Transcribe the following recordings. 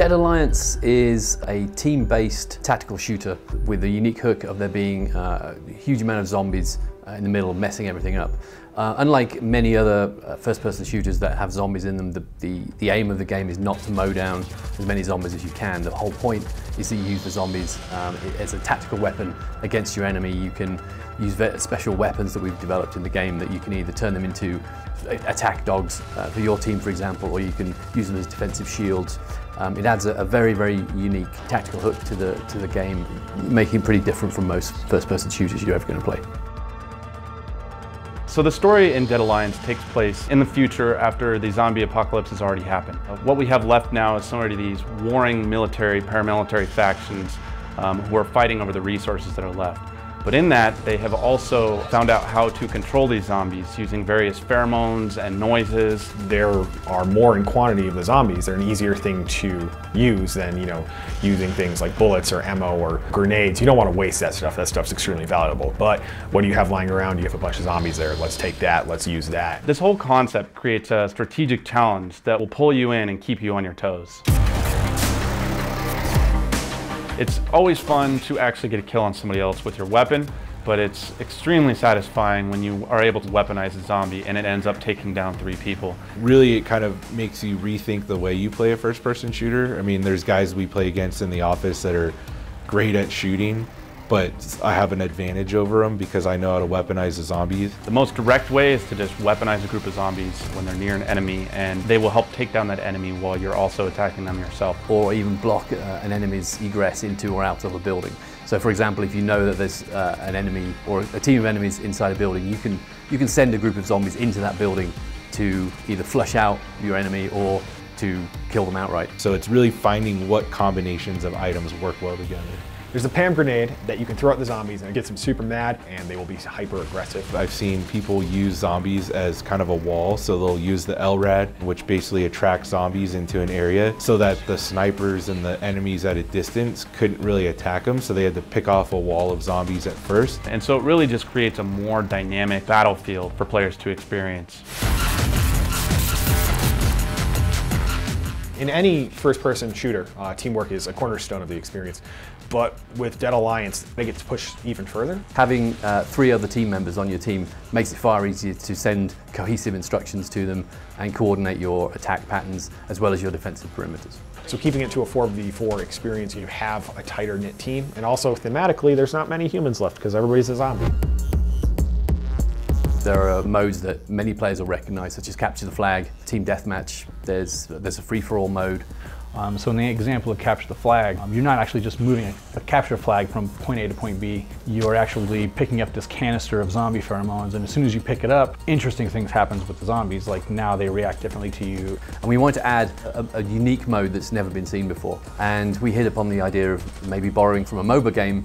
Dead Alliance is a team-based tactical shooter with the unique hook of there being a huge amount of zombies in the middle messing everything up. Unlike many other first-person shooters that have zombies in them, the aim of the game is not to mow down as many zombies as you can. The whole point is that you use the zombies as a tactical weapon against your enemy. You can use special weapons that we've developed in the game that you can either turn them into attack dogs for your team, for example, or you can use them as defensive shields. It adds a very, very unique tactical hook to the game, making it pretty different from most first-person shooters you're ever going to play. So the story in Dead Alliance takes place in the future after the zombie apocalypse has already happened. What we have left now is sort of these warring military, paramilitary factions who are fighting over the resources that are left. But in that, they have also found out how to control these zombies using various pheromones and noises. There are more in quantity of the zombies. They're an easier thing to use than, using things like bullets or ammo or grenades. You don't want to waste that stuff. That stuff's extremely valuable. But what do you have lying around? You have a bunch of zombies there. Let's take that. Let's use that. This whole concept creates a strategic challenge that will pull you in and keep you on your toes. It's always fun to actually get a kill on somebody else with your weapon, but it's extremely satisfying when you are able to weaponize a zombie and it ends up taking down 3 people. Really, it kind of makes you rethink the way you play a first-person shooter. I mean, there's guys we play against in the office that are great at shooting, but I have an advantage over them because I know how to weaponize the zombies. The most direct way is to just weaponize a group of zombies when they're near an enemy, and they will help take down that enemy while you're also attacking them yourself. Or even block an enemy's egress into or out of a building. So for example, if you know that there's an enemy or a team of enemies inside a building, you can send a group of zombies into that building to either flush out your enemy or to kill them outright. So it's really finding what combinations of items work well together. There's a PAM grenade that you can throw at the zombies and it gets them super mad and they will be hyper aggressive. I've seen people use zombies as kind of a wall, so they'll use the LRAD, which basically attracts zombies into an area so that the snipers and the enemies at a distance couldn't really attack them, so they had to pick off a wall of zombies at first. And so it really just creates a more dynamic battlefield for players to experience. In any first-person shooter, teamwork is a cornerstone of the experience. But with Dead Alliance, they get to push even further. Having 3 other team members on your team makes it far easier to send cohesive instructions to them and coordinate your attack patterns as well as your defensive perimeters. So keeping it to a 4v4 experience, you have a tighter-knit team. And also thematically, there's not many humans left because everybody's a zombie. There are modes that many players will recognize, such as Capture the Flag, Team Deathmatch. There's a free-for-all mode. So in the example of Capture the Flag, you're not actually just moving a capture flag from point A to point B. You are actually picking up this canister of zombie pheromones, and as soon as you pick it up, interesting things happen with the zombies, like now they react differently to you. And we want to add a unique mode that's never been seen before. And we hit upon the idea of maybe borrowing from a MOBA game,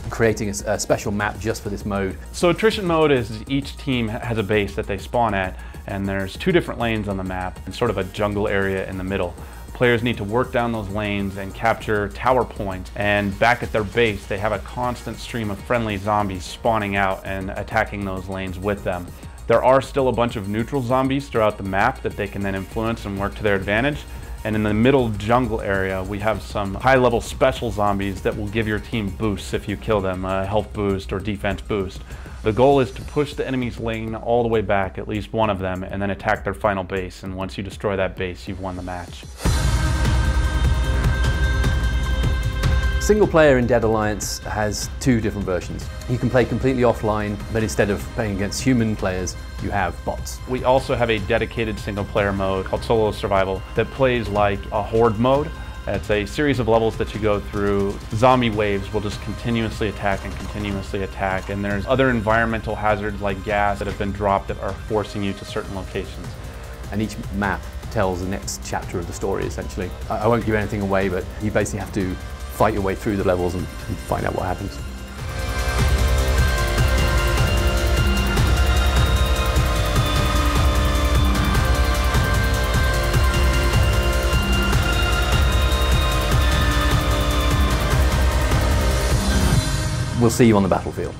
creating a special map just for this mode. So attrition mode is each team has a base that they spawn at, and there's 2 different lanes on the map and sort of a jungle area in the middle. Players need to work down those lanes and capture tower points, and back at their base they have a constant stream of friendly zombies spawning out and attacking those lanes with them. There are still a bunch of neutral zombies throughout the map that they can then influence and work to their advantage. And in the middle jungle area, we have some high-level special zombies that will give your team boosts if you kill them, a health boost or defense boost. The goal is to push the enemy's lane all the way back, at least one of them, and then attack their final base. And once you destroy that base, you've won the match. Single player in Dead Alliance has 2 different versions. You can play completely offline, but instead of playing against human players, you have bots. We also have a dedicated single player mode called Solo Survival that plays like a horde mode. It's a series of levels that you go through. Zombie waves will just continuously attack and continuously attack, and there's other environmental hazards like gas that have been dropped that are forcing you to certain locations. And each map tells the next chapter of the story, essentially. I won't give anything away, but you basically have to fight your way through the levels and find out what happens. We'll see you on the battlefield.